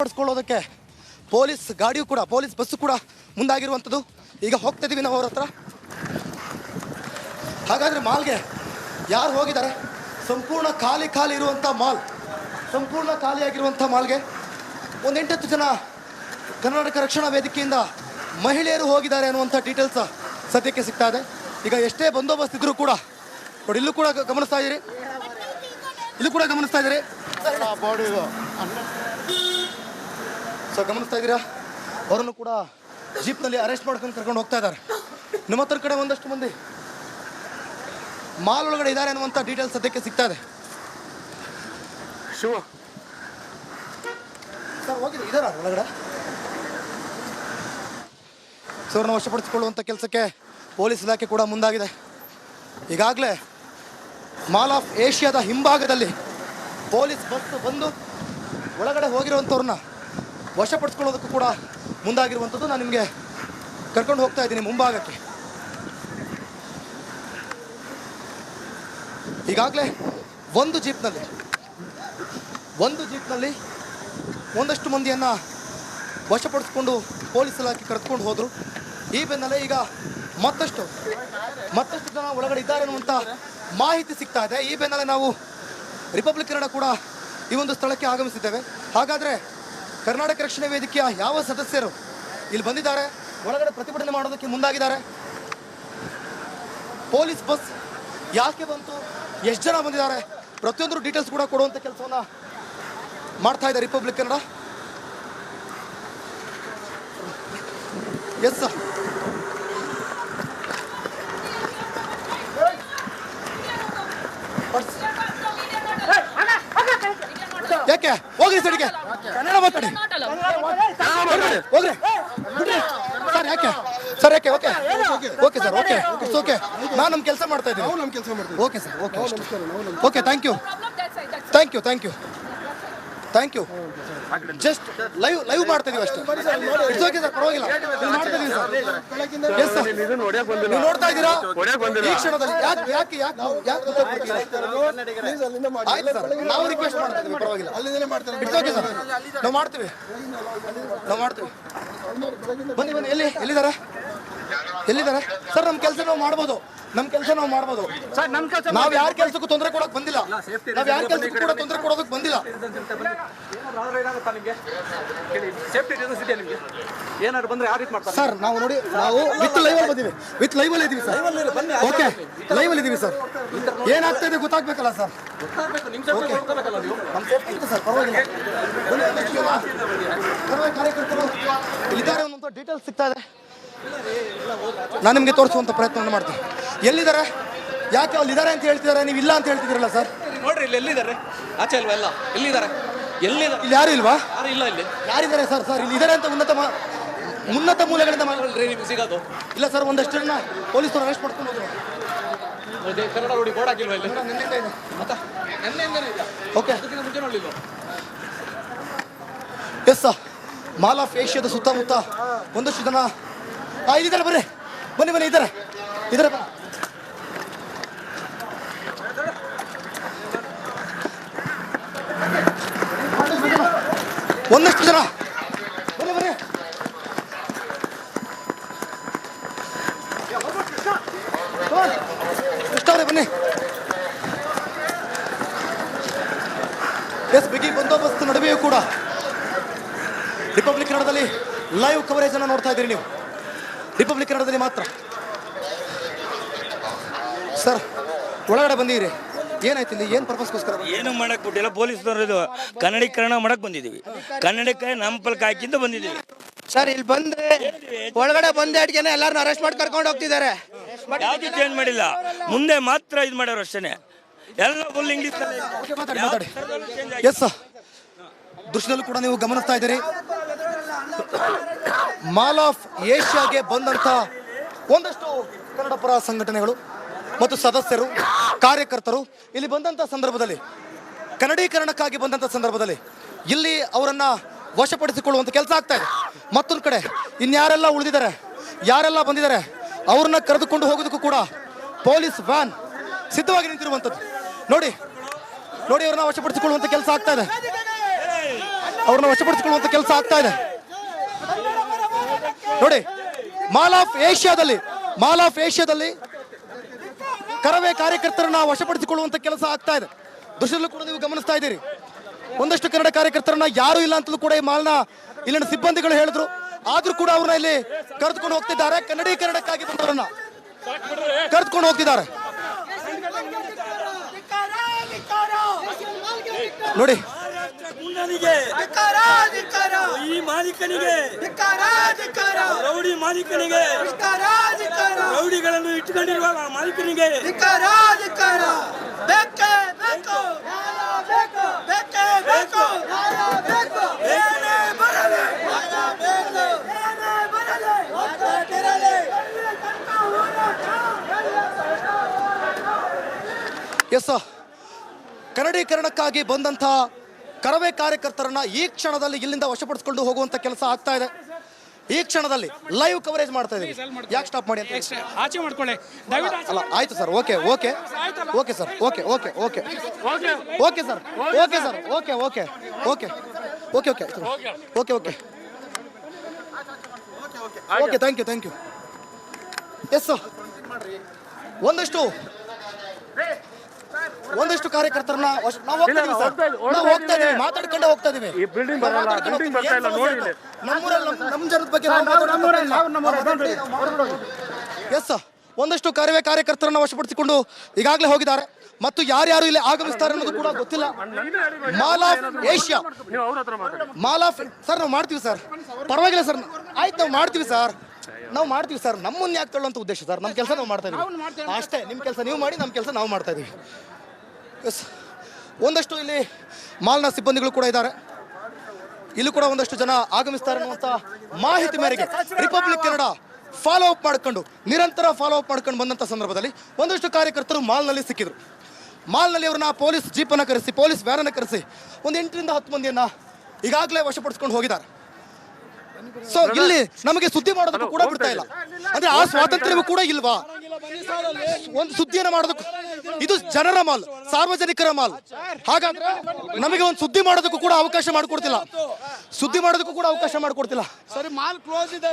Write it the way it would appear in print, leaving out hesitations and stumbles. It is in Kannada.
ಪಡಿಸ್ಕೊಳ್ಳೋದಕ್ಕೆ ಪೊಲೀಸ್ ಗಾಡಿಯೂ ಕೂಡ ಪೊಲೀಸ್ ಬಸ್ಸು ಕೂಡ ಮುಂದಾಗಿರುವಂಥದ್ದು. ಈಗ ಹೋಗ್ತಾ ಇದೀವಿ ನಾವು ಅವ್ರ ಹತ್ರ. ಹಾಗಾದರೆ ಮಾಲ್ಗೆ ಯಾರು ಹೋಗಿದ್ದಾರೆ? ಸಂಪೂರ್ಣ ಖಾಲಿ ಇರುವಂಥ ಮಾಲ್, ಸಂಪೂರ್ಣ ಖಾಲಿಯಾಗಿರುವಂಥ ಮಾಲ್ಗೆ ಒಂದು 8-10 ಜನ ಕರ್ನಾಟಕ ರಕ್ಷಣಾ ವೇದಿಕೆಯಿಂದ ಮಹಿಳೆಯರು ಹೋಗಿದ್ದಾರೆ ಅನ್ನುವಂಥ ಡೀಟೇಲ್ಸ್ ಸದ್ಯಕ್ಕೆ ಸಿಗ್ತಾ ಇದೆ. ಈಗ ಎಷ್ಟೇ ಬಂದೋಬಸ್ತ್ ಇದ್ರೂ ಕೂಡ ನೋಡಿ, ಇಲ್ಲೂ ಕೂಡ ಗಮನಿಸ್ತಾ ಇದ್ದೀರಿ, ಸೊ ಗಮನಿಸ್ತಾ ಇದ್ದೀರಾ, ಅವರನ್ನು ಕೂಡ ಜೀಪ್ನಲ್ಲಿ ಅರೆಸ್ಟ್ ಮಾಡ್ಕೊಂಡು ಕರ್ಕೊಂಡು ಹೋಗ್ತಾ ಇದ್ದಾರೆ. ನಿಮ್ಮ ಹತ್ರ ಕಡೆ ಒಂದಷ್ಟು ಮಂದಿ ಮಾಲ್ ಒಳಗಡೆ ಇದ್ದಾರೆ ಅನ್ನುವಂಥ ಡೀಟೇಲ್ಸ್ ಸದ್ಯಕ್ಕೆ ಸಿಗ್ತಾ ಇದೆ. ಶಿವ ಸರ್ ಹೋಗಿದೆ, ಇದಾರ ಒಳಗಡೆ. ಸೊ ಅವ್ರನ್ನ ವಶಪಡಿಸಿಕೊಳ್ಳುವಂಥ ಕೆಲಸಕ್ಕೆ ಪೊಲೀಸ್ ಇಲಾಖೆ ಕೂಡ ಮುಂದಾಗಿದೆ. ಈಗಾಗಲೇ ಮಾಲ್ ಆಫ್ ಏಷ್ಯಾದ ಹಿಂಭಾಗದಲ್ಲಿ ಪೊಲೀಸ್ ಬಸ್ ಬಂದು ಒಳಗಡೆ ಹೋಗಿರುವಂಥವ್ರನ್ನ ವಶಪಡಿಸ್ಕೊಳ್ಳೋದಕ್ಕೂ ಕೂಡ ಮುಂದಾಗಿರುವಂಥದ್ದು. ನಾನು ನಿಮಗೆ ಕರ್ಕೊಂಡು ಹೋಗ್ತಾ ಇದ್ದೀನಿ ಮುಂಭಾಗಕ್ಕೆ. ಈಗಾಗಲೇ ಒಂದು ಜೀಪ್ನಲ್ಲಿ ಒಂದಷ್ಟು ಮಂದಿಯನ್ನು ವಶಪಡಿಸ್ಕೊಂಡು ಪೊಲೀಸ್ ಇಲಾಖೆ ಕರೆದುಕೊಂಡು ಹೋದರು. ಈ ಬೆನ್ನಲ್ಲೇ ಈಗ ಮತ್ತಷ್ಟು ಜನ ಒಳಗಡೆ ಇದ್ದಾರೆ ಅನ್ನುವಂಥ ಮಾಹಿತಿ ಸಿಗ್ತಾ ಇದೆ. ಈ ಬೆನ್ನಲ್ಲೇ ನಾವು ರಿಪಬ್ಲಿಕ್ ಕನ್ನಡ ಕೂಡ ಈ ಒಂದು ಸ್ಥಳಕ್ಕೆ ಆಗಮಿಸಿದ್ದೇವೆ. ಹಾಗಾದರೆ ಕರ್ನಾಟಕ ರಕ್ಷಣಾ ವೇದಿಕೆಯ ಯಾವ ಸದಸ್ಯರು ಇಲ್ಲಿ ಬಂದಿದ್ದಾರೆ, ಒಳಗಡೆ ಪ್ರತಿಭಟನೆ ಮಾಡೋದಕ್ಕೆ ಮುಂದಾಗಿದ್ದಾರೆ, ಪೊಲೀಸ್ ಬಸ್ ಯಾಕೆ ಬಂತು, ಎಷ್ಟು ಜನ ಬಂದಿದ್ದಾರೆ, ಪ್ರತಿಯೊಂದು ಡೀಟೇಲ್ಸ್ ಕೂಡ ಕೊಡುವಂಥ ಕೆಲಸವನ್ನು ಮಾಡ್ತಾ ಇದೆ ರಿಪಬ್ಲಿಕ್ ಕನ್ನಡ. ಎಸ್ ಸರ್, ಯಾಕೆ ಹೋಗ್ರಿ ಸಡಿಗೆ ಕನ್ನಡ ಮಾತಾಡಿ, ಹೋಗ್ರಿ ಸರ್. ಯಾಕೆ ಸರ್, ಯಾಕೆ? ಓಕೆ ಸರ್, ಓಕೆ ನಾನು ನಮ್ಮ ಕೆಲಸ ಮಾಡ್ತಾ ಇದ್ದೀನಿ. Okay sir, okay thank you. Just live ಮಾಡ್ತಾ ಇದೀವಿ ಅಷ್ಟೇ. ಇಟ್ಸ್ ಓಕೆ ಸರ್, ಪರವಾಗಿಲ್ಲ, ಮಾಡ್ತಾ ಇದೀವಿ ಸರ್. ಎಸ್ ಸರ್, ನೀವು ನೋಡ್ತಾ ಇದ್ದೀರಾ ಈ ಕ್ಷಣದಲ್ಲಿ. ಯಾಕೆ ಆಯ್ತು ಸರ್, ನಾವು ರಿಕ್ವೆಸ್ಟ್ ಮಾಡ್ತಾ ಇದೀವಿ, ಪರವಾಗಿಲ್ಲ, ಇಟ್ಸ್ ಓಕೆ ಸರ್, ನಾವು ಮಾಡ್ತೀವಿ. ಬನ್ನಿ ಎಲ್ಲಿದ್ದಾರೆ ಸರ್? ನಮ್ಮ ಕೆಲಸ ನಾವು ಮಾಡ್ಬೋದು ಸರ್. ನಾವು ಯಾರ ಕೆಲಸಕ್ಕೂ ತೊಂದರೆ ಕೊಡೋಕೆ ಬಂದಿಲ್ಲ, ಕೊಡೋದಕ್ಕೆ ಬಂದಿಲ್ಲ. ಸರ್ ನಾವು ನೋಡಿ, ನಾವು ವಿತ್ ಲೈವ್ ಅಲ್ಲಿ ಇದೀವಿ ಸರ್. ಓಕೆ, ಲೈವ್ ಅಲ್ಲಿ ಇದೀವಿ ಸರ್. ಏನಾಗ್ತಾ ಇದೆ ಗೊತ್ತಾಗ್ಬೇಕಲ್ಲ ಸರ್. ಸರ್ ಪರವಾಗಿಲ್ಲ, ಕಾರ್ಯಕರ್ತರು ಇಲ್ಲಿದ್ದಾರೆ ಅನ್ನೋಂಥ ಡೀಟೇಲ್ಸ್ ಸಿಗ್ತಾ ಇದೆ. ನಾನು ನಿಮಗೆ ತೋರಿಸುವಂಥ ಪ್ರಯತ್ನವನ್ನು ಮಾಡ್ತೀನಿ. ಎಲ್ಲಿದ್ದಾರೆ, ಯಾಕೆ ಅಲ್ಲಿದ್ದಾರೆ ಅಂತ ಹೇಳ್ತಿದ್ದಾರೆ, ನೀವು ಇಲ್ಲ ಅಂತ ಹೇಳ್ತಿದ್ದೀರಲ್ಲ ಸರ್? ನೋಡ್ರಿ ಇಲ್ಲಿ ಎಲ್ಲಿದ್ದಾರೆ, ಆಚೆ ಅಲ್ವಾ ಎಲ್ಲ, ಎಲ್ಲಿದ್ದಾರೆ? ಇಲ್ಲಿ ಯಾರು ಇಲ್ವಾ? ಇಲ್ಲ, ಇಲ್ಲಿ ಯಾರಿದ್ದಾರೆ ಸರ್? ಇಲ್ಲಿ ಇದ್ದಾರೆ ಅಂತ ಉನ್ನತ ಮೂಲಗಳಿಂದ ನಿಮ್ಗೆ ಸಿಗೋದು ಇಲ್ಲ ಸರ್. ಒಂದಷ್ಟು ಜನ ಪೊಲೀಸರು ಅರೆಸ್ಟ್ ಮಾಡ್ಕೊಂಡು ಹೋದ್ರು. ಕನ್ನಡ ನೋಡಿ ಬೋರ್ಡ್ ಹಾಕಿಲ್ವಾ ಇಲ್ಲಿ? ಓಕೆ, ಮುಂಚೆ ನೋಡಲಿಲ್ಲ. ಎಸ್ ಸರ್, ಮಾಲ್ ಆಫ್ ಏಷ್ಯಾದ ಸುತ್ತಮುತ್ತ ಒಂದಷ್ಟು ಜನ ಇಲ್ಲಿದ್ದಾರೆ. ಬನ್ನಿ ಇದ್ದಾರೆ. ಒಂದಷ್ಟು ಜನ ಬನ್ನಿ. ಎಷ್ಟವ್ರೆ ಬನ್ನಿ. ಎಸ್, ಬಿಗಿ ಬಂದೋಬಸ್ತ್ ನಡುವೆಯೂ ಕೂಡ ರಿಪಬ್ಲಿಕ್ ಕನ್ನಡದಲ್ಲಿ ಲೈವ್ ಕವರೇಜ್ ಅನ್ನು ನೋಡ್ತಾ ಇದ್ದೀರಿ ನೀವು. ರಿಪಬ್ಲಿಕ್ ಕನ್ನಡದಲ್ಲಿ ಮಾತ್ರ. ಸರ್ ಒಳಗಡೆ ಬಂದಿರಿ, ಏನಾಯ್ತು ಇಲ್ಲಿ? ಏನು ಪರ್ಪಸ್ಗೋಸ್ಕರ? ಏನು ಮಾಡಕ್ ಬಿಟ್ಟಿಲ್ಲ, ಪೊಲೀಸ್ನವರು ಇದು ಕನ್ನಡೀಕರಣ ಮಾಡಕ್ ಬಂದಿದ್ದೀವಿ. ಕನ್ನಡಕ್ಕೆ ನಮ್ಮ ಪಲ್ಕ ಹಾಕಿಂದ ಬಂದಿದ್ದೀವಿ ಸರ್. ಇಲ್ಲಿ ಬಂದ್ರೆ ಒಳಗಡೆ ಬಂದ ಅಡ್ಗೆನೆ ಎಲ್ಲಾರನ್ನ ಅರೆಸ್ಟ್ ಮಾಡಿ ಕರ್ಕೊಂಡು ಹೋಗ್ತಿದ್ದಾರೆ. ಯಾವ್ದು ಚೇಂಜ್ ಮಾಡಿಲ್ಲ, ಮುಂದೆ ಮಾತ್ರ ಇದು ಮಾಡ್ಯಾರ ಅಷ್ಟೇನೆ. ಎಲ್ಲ ಫುಲ್ ಇಂಗ್ಲಿಷ್. ಮಾತಾಡಿ. ಎಸ್ ಸರ್, ದೃಶ್ಯದಲ್ಲೂ ಕೂಡ ನೀವು ಗಮನಿಸ್ತಾ ಇದ್ದೀರಿ, ಮಾಲ್ ಆಫ್ ಏಷ್ಯಾಗೆ ಬಂದಂಥ ಒಂದಷ್ಟು ಕನ್ನಡ ಪರ ಸಂಘಟನೆಗಳು ಮತ್ತು ಸದಸ್ಯರು, ಕಾರ್ಯಕರ್ತರು ಇಲ್ಲಿ ಬಂದಂಥ ಸಂದರ್ಭದಲ್ಲಿ, ಕನ್ನಡೀಕರಣಕ್ಕಾಗಿ ಬಂದಂಥ ಸಂದರ್ಭದಲ್ಲಿ ಇಲ್ಲಿ ಅವರನ್ನು ವಶಪಡಿಸಿಕೊಳ್ಳುವಂಥ ಕೆಲಸ ಆಗ್ತಾ ಇದೆ. ಮತ್ತೊಂದು ಕಡೆ ಇನ್ಯಾರೆಲ್ಲ ಉಳಿದಿದ್ದಾರೆ, ಯಾರೆಲ್ಲ ಬಂದಿದ್ದಾರೆ, ಅವ್ರನ್ನ ಕರೆದುಕೊಂಡು ಹೋಗೋದಕ್ಕೂ ಕೂಡ ಪೊಲೀಸ್ ವ್ಯಾನ್ ಸಿದ್ಧವಾಗಿ ನಿಂತಿರುವಂಥದ್ದು. ನೋಡಿ, ಅವ್ರನ್ನ ವಶಪಡಿಸಿಕೊಳ್ಳುವಂಥ ಕೆಲಸ ಆಗ್ತಾ ಇದೆ. ಅವ್ರನ್ನ ವಶಪಡಿಸಿಕೊಳ್ಳುವಂತ ಕೆಲಸ ಆಗ್ತಾ ಇದೆ. ನೋಡಿ, ಮಾಲ್ ಆಫ್ ಏಷ್ಯಾದಲ್ಲಿ ಕರವೇ ಕಾರ್ಯಕರ್ತರನ್ನ ವಶಪಡಿಸಿಕೊಳ್ಳುವಂತ ಕೆಲಸ ಆಗ್ತಾ ಇದೆ. ದೃಶ್ಯದಲ್ಲೂ ಕೂಡ ನೀವು ಗಮನಿಸ್ತಾ ಇದ್ದೀರಿ. ಒಂದಷ್ಟು ಕನ್ನಡ ಕಾರ್ಯಕರ್ತರನ್ನ ಯಾರು ಇಲ್ಲ ಅಂತಲೂ ಕೂಡ ಈ ಮಾಲ್ನ ಇಲ್ಲಿನ ಸಿಬ್ಬಂದಿಗಳು ಹೇಳಿದ್ರು. ಆದ್ರೂ ಕೂಡ ಅವ್ರನ್ನ ಇಲ್ಲಿ ಕರೆದುಕೊಂಡು ಹೋಗ್ತಿದ್ದಾರೆ. ಕನ್ನಡೀಕರಣಕ್ಕಾಗಿ ಬಂದವರನ್ನ ಕರೆದುಕೊಂಡು ಹೋಗ್ತಿದ್ದಾರೆ. ನೋಡಿ, ಈ ಮಾಲೀಕನಿಗೆ, ರೌಡಿ ಮಾಲೀಕನಿಗೆ, ರೌಡಿಗಳನ್ನು ಇಟ್ಟುಕೊಂಡಿರುವ ಮಾಲೀಕನಿಗೆ ಎಸ್, ಕನ್ನಡೀಕರಣಕ್ಕಾಗಿ ಬಂದಂಥ ಕರವೇ ಕಾರ್ಯಕರ್ತರನ್ನ ಈ ಕ್ಷಣದಲ್ಲಿ ಇಲ್ಲಿಂದ ವಶಪಡಿಸಿಕೊಂಡು ಹೋಗುವಂತ ಕೆಲಸ ಆಗ್ತಾ ಇದೆ. ಈ ಕ್ಷಣದಲ್ಲಿ ಲೈವ್ ಕವರೇಜ್ ಮಾಡ್ತಾ ಇದೀವಿ. ಯಾಕೆ ಸ್ಟಾಪ್ ಮಾಡಿ ಅಂತ ಆಚೆ ಮಾಡ್ಕೊಳ್ಳಿ. ಅಲ್ಲ, ಆಯ್ತು sir, okay sir, okay sir, thank you. Yes, ಒಂದಷ್ಟು ಕಾರ್ಯಕರ್ತರನ್ನ ನಾವು ಹೋಗ್ತಾ ಇದೀವಿ, ಮಾತಾಡ್ಕೊಂಡೆ ಹೋಗ್ತಾ ಇದೀವಿ. ನಮ್ಮ ಜನದ ಬಗ್ಗೆ ಎಸ್, ಒಂದಷ್ಟು ಕರವೇ ಕಾರ್ಯಕರ್ತರನ್ನ ವಶಪಡಿಸಿಕೊಂಡು ಈಗಾಗಲೇ ಹೋಗಿದ್ದಾರೆ. ಮತ್ತು ಯಾರ್ಯಾರು ಇಲ್ಲಿ ಆಗಮಿಸ್ತಾರೆ ಅನ್ನೋದು ಕೂಡ ಗೊತ್ತಿಲ್ಲ. ಮಾಲ್ ಆಫ್ ಏಷ್ಯಾ, ಸರ್ ನಾವು ಮಾಡ್ತೀವಿ ಸರ್, ಪರವಾಗಿಲ್ಲ ಸರ್, ಆಯ್ತು ನಾವು ಮಾಡ್ತೀವಿ ಸರ್, ನಮ್ಮನ್ನ ಯಾಕೆ ತಗೊಳ್ಳೋಂಥ ಉದ್ದೇಶ ಸರ್, ನಮ್ಮ ಕೆಲಸ ನಾವು ಮಾಡ್ತಾ ಇದೀವಿ ಅಷ್ಟೇ. ನಿಮ್ಮ ಕೆಲಸ ನೀವು ಮಾಡಿ, ನಮ್ಮ ಕೆಲಸ ನಾವು ಮಾಡ್ತಾ ಇದೀವಿ. ಎಸ್, ಒಂದಷ್ಟು ಇಲ್ಲಿ ಮಾಲ್ನ ಸಿಬ್ಬಂದಿಗಳು ಕೂಡ ಇದ್ದಾರೆ. ಇಲ್ಲಿ ಕೂಡ ಒಂದಷ್ಟು ಜನ ಆಗಮಿಸ್ತಾರೆ ಅನ್ನುವಂಥ ಮಾಹಿತಿ ಮೇರೆಗೆ ರಿಪಬ್ಲಿಕ್ ಕನ್ನಡ ನಿರಂತರ ಫಾಲೋ ಅಪ್ ಮಾಡ್ಕೊಂಡು ಬಂದಂಥ ಸಂದರ್ಭದಲ್ಲಿ ಒಂದಷ್ಟು ಕಾರ್ಯಕರ್ತರು ಮಾಲ್ನಲ್ಲಿ ಸಿಕ್ಕಿದ್ರು. ಮಾಲ್ನಲ್ಲಿ ಅವ್ರನ್ನ ಪೊಲೀಸ್ ಜೀಪನ್ನು ಕರೆಸಿ, ಪೊಲೀಸ್ ವ್ಯಾನನ್ನು ಕರೆಸಿ ಒಂದು 8 ರಿಂದ 10 ಮಂದಿಯನ್ನ ಈಗಾಗಲೇ ವಶಪಡಿಸ್ಕೊಂಡು ಹೋಗಿದ್ದಾರೆ. ಸೊ ಇಲ್ಲಿ ನಮಗೆ ಸುದ್ದಿ ಮಾಡೋದಕ್ಕೂ ಕೂಡ ಬಿಡ್ತಾ ಇಲ್ಲ. ಅಂದ್ರೆ ಆ ಸ್ವಾತಂತ್ರ್ಯವೂ ಕೂಡ ಇಲ್ವಾ? ಒಂದು ಸುದ್ದಿಯನ್ನು ಮಾಡೋದಕ್ಕೂ, ಇದು ಜನರ ಮಾಲ್, ಸಾರ್ವಜನಿಕರ ಮಾಲ್. ಹಾಗಾದ್ರೆ ನಮಗೆ ಒಂದು ಸುದ್ದಿ ಮಾಡೋದಕ್ಕೂ ಕೂಡ ಅವಕಾಶ ಮಾಡಿಕೊಡ್ತಿಲ್ಲ. ಸರಿ, ಮಾಲ್ ಕ್ಲೋಸ್ ಇದೆ.